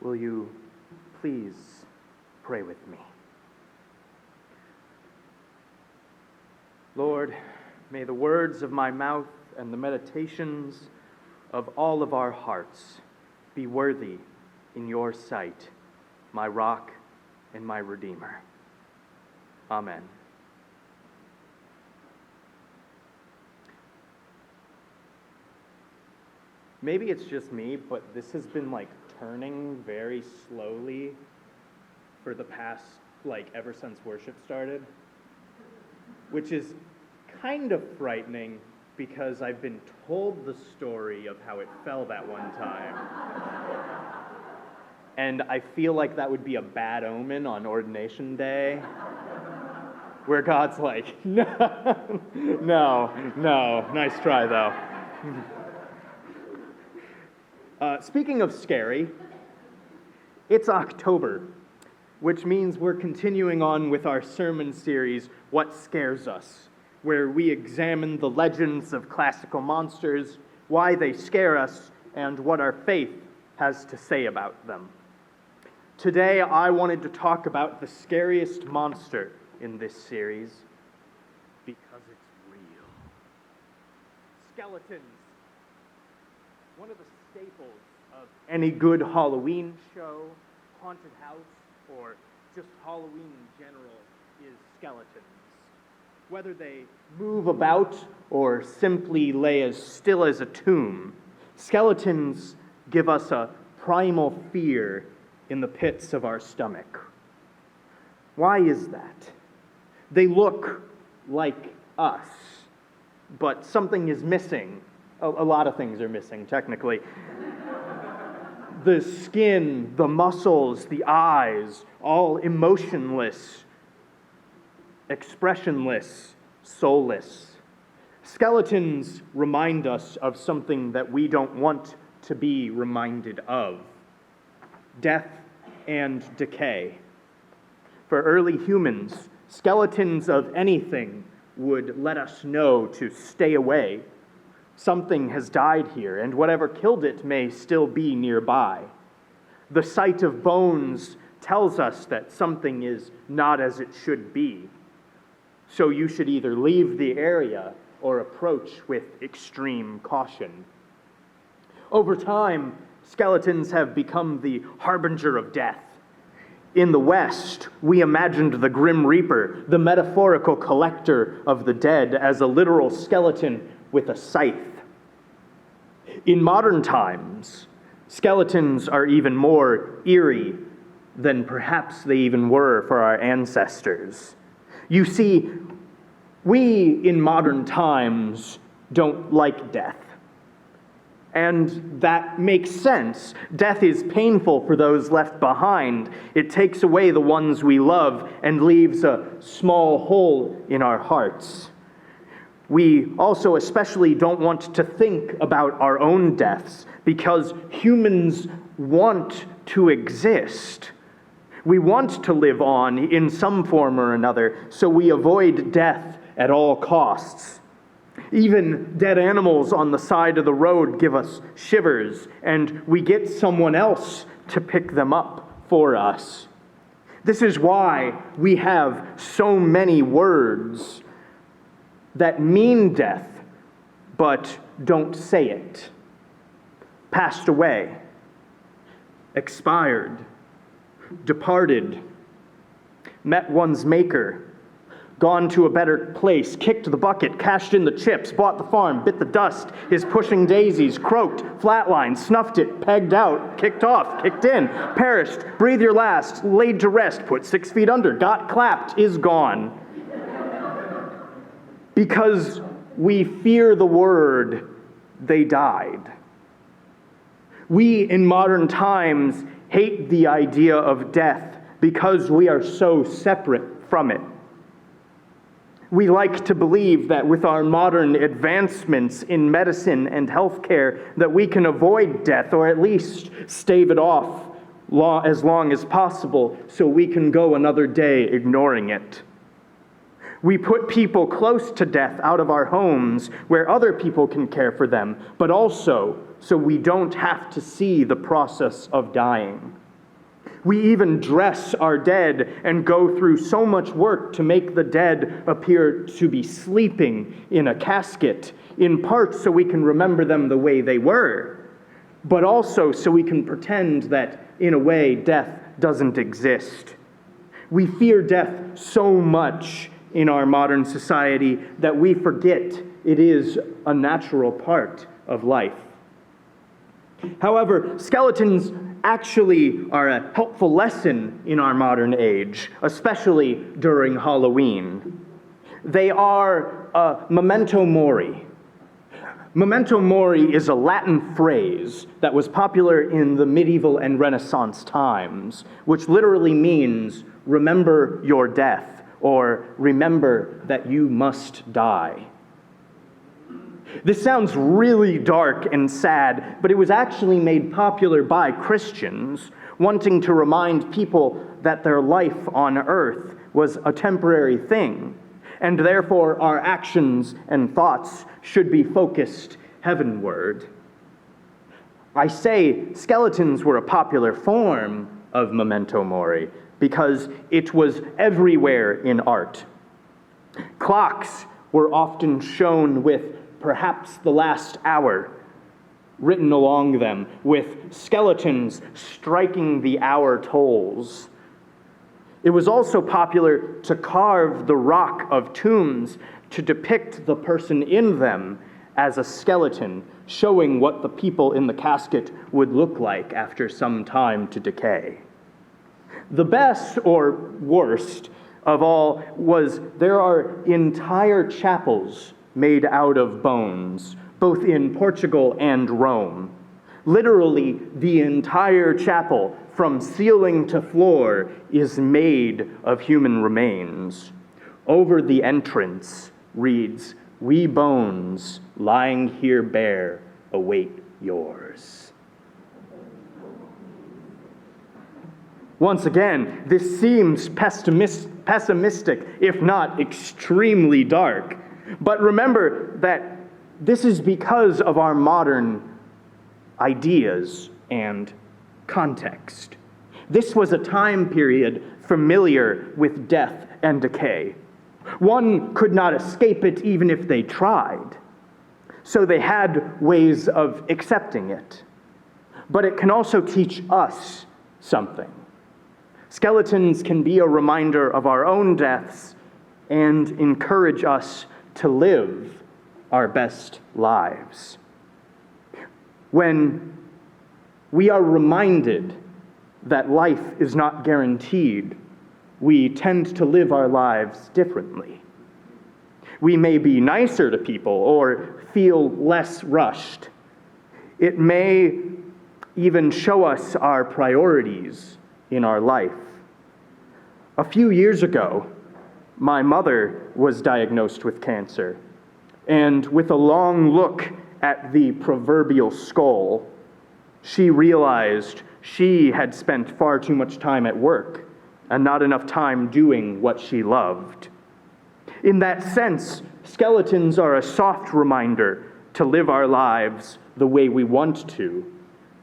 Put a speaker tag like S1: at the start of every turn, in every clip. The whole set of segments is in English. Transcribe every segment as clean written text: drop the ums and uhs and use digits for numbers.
S1: Will you please pray with me? Lord, may the words of my mouth and the meditations of all of our hearts be worthy in your sight, my rock and my redeemer. Amen. Maybe it's just me, but this has been turning very slowly for the past, ever since worship started, which is kind of frightening because I've been told the story of how it fell that one time. And I feel like that would be a bad omen on ordination day, where God's like, no, nice try though. Speaking of scary, it's October, which means we're continuing on with our sermon series, What Scares Us, where we examine the legends of classical monsters, why they scare us, and what our faith has to say about them. Today, I wanted to talk about the scariest monster in this series, because it's real. Skeletons. One of the staples of any good Halloween show, haunted house, or just Halloween in general is skeletons. Whether they move about or simply lay as still as a tomb, skeletons give us a primal fear in the pits of our stomach. Why is that? They look like us, but something is missing. A lot of things are missing, technically. The skin, the muscles, the eyes, all emotionless, expressionless, soulless. Skeletons remind us of something that we don't want to be reminded of: death and decay. For early humans, skeletons of anything would let us know to stay away. Something has died here, and whatever killed it may still be nearby. The sight of bones tells us that something is not as it should be. So you should either leave the area or approach with extreme caution. Over time, skeletons have become the harbinger of death. In the West, we imagined the Grim Reaper, the metaphorical collector of the dead, as a literal skeleton with a scythe. In modern times, skeletons are even more eerie than perhaps they even were for our ancestors. You see, we in modern times don't like death. And that makes sense. Death is painful for those left behind. It takes away the ones we love and leaves a small hole in our hearts. We also especially don't want to think about our own deaths because humans want to exist. We want to live on in some form or another, so we avoid death at all costs. Even dead animals on the side of the road give us shivers, and we get someone else to pick them up for us. This is why we have so many words that mean death, but don't say it. Passed away, expired, departed, met one's maker, gone to a better place, kicked the bucket, cashed in the chips, bought the farm, bit the dust, is pushing daisies, croaked, flatlined, snuffed it, pegged out, kicked off, kicked in, perished, breathe your last, laid to rest, put 6 feet under, got clapped, is gone. Because we fear the word, they died. We in modern times hate the idea of death because we are so separate from it. We like to believe that with our modern advancements in medicine and healthcare that we can avoid death or at least stave it off as long as possible so we can go another day ignoring it. We put people close to death out of our homes where other people can care for them, but also so we don't have to see the process of dying. We even dress our dead and go through so much work to make the dead appear to be sleeping in a casket, in part so we can remember them the way they were, but also so we can pretend that, in a way, death doesn't exist. We fear death so much in our modern society that we forget it is a natural part of life. However, skeletons actually are a helpful lesson in our modern age, especially during Halloween. They are a memento mori. Memento mori is a Latin phrase that was popular in the medieval and Renaissance times, which literally means remember your death, or remember that you must die. This sounds really dark and sad, but it was actually made popular by Christians wanting to remind people that their life on earth was a temporary thing, and therefore our actions and thoughts should be focused heavenward. I say skeletons were a popular form of memento mori because it was everywhere in art. Clocks were often shown with perhaps the last hour written along them, with skeletons striking the hour tolls. It was also popular to carve the rock of tombs to depict the person in them as a skeleton, showing what the people in the casket would look like after some time to decay. The best, or worst, of all was there are entire chapels made out of bones, both in Portugal and Rome. Literally, the entire chapel, from ceiling to floor, is made of human remains. Over the entrance reads, "We bones, lying here bare, await yours." Once again, this seems pessimistic, if not extremely dark. But remember that this is because of our modern ideas and context. This was a time period familiar with death and decay. One could not escape it even if they tried. So they had ways of accepting it. But it can also teach us something. Skeletons can be a reminder of our own deaths and encourage us to live our best lives. When we are reminded that life is not guaranteed, we tend to live our lives differently. We may be nicer to people or feel less rushed. It may even show us our priorities in our life. A few years ago, my mother was diagnosed with cancer, and with a long look at the proverbial skull, she realized she had spent far too much time at work and not enough time doing what she loved. In that sense, skeletons are a soft reminder to live our lives the way we want to,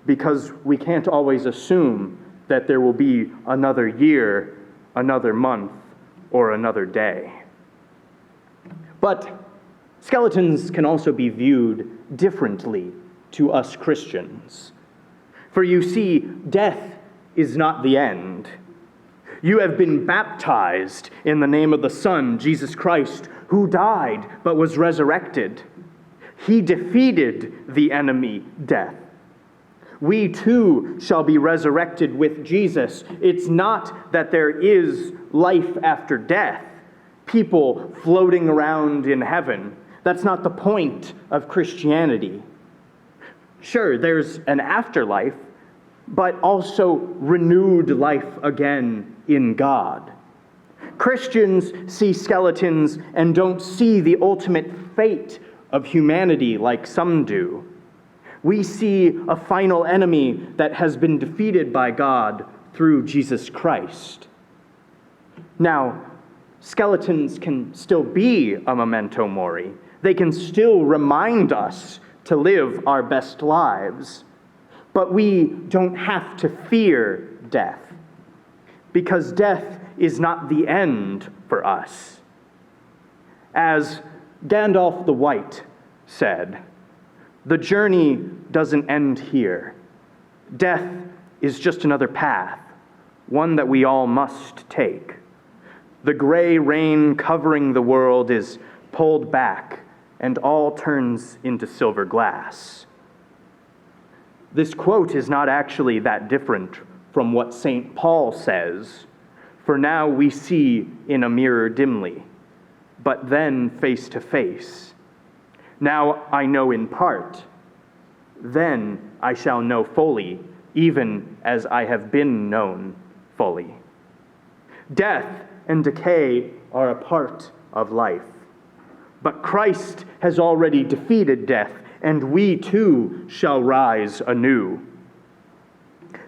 S1: because we can't always assume that there will be another year, another month, or another day. But skeletons can also be viewed differently to us Christians. For you see, death is not the end. You have been baptized in the name of the Son, Jesus Christ, who died but was resurrected. He defeated the enemy, death. We too shall be resurrected with Jesus. It's not that there is life after death, people floating around in heaven. That's not the point of Christianity. Sure, there's an afterlife, but also renewed life again in God. Christians see skeletons and don't see the ultimate fate of humanity like some do. We see a final enemy that has been defeated by God through Jesus Christ. Now, skeletons can still be a memento mori. They can still remind us to live our best lives. But we don't have to fear death. Because death is not the end for us. As Gandalf the White said, the journey doesn't end here. Death is just another path, one that we all must take. The gray rain covering the world is pulled back, and all turns into silver glass. This quote is not actually that different from what St. Paul says, for now we see in a mirror dimly, but then face to face. Now I know in part, then I shall know fully, even as I have been known fully. Death and decay are a part of life, but Christ has already defeated death, and we too shall rise anew.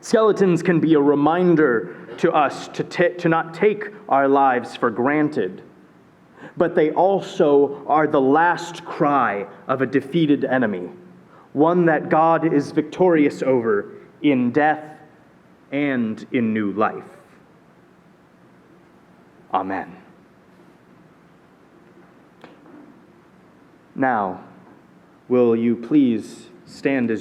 S1: Skeletons can be a reminder to us to not take our lives for granted, but they also are the last cry of a defeated enemy, one that God is victorious over in death and in new life. Amen. Now, will you please stand as you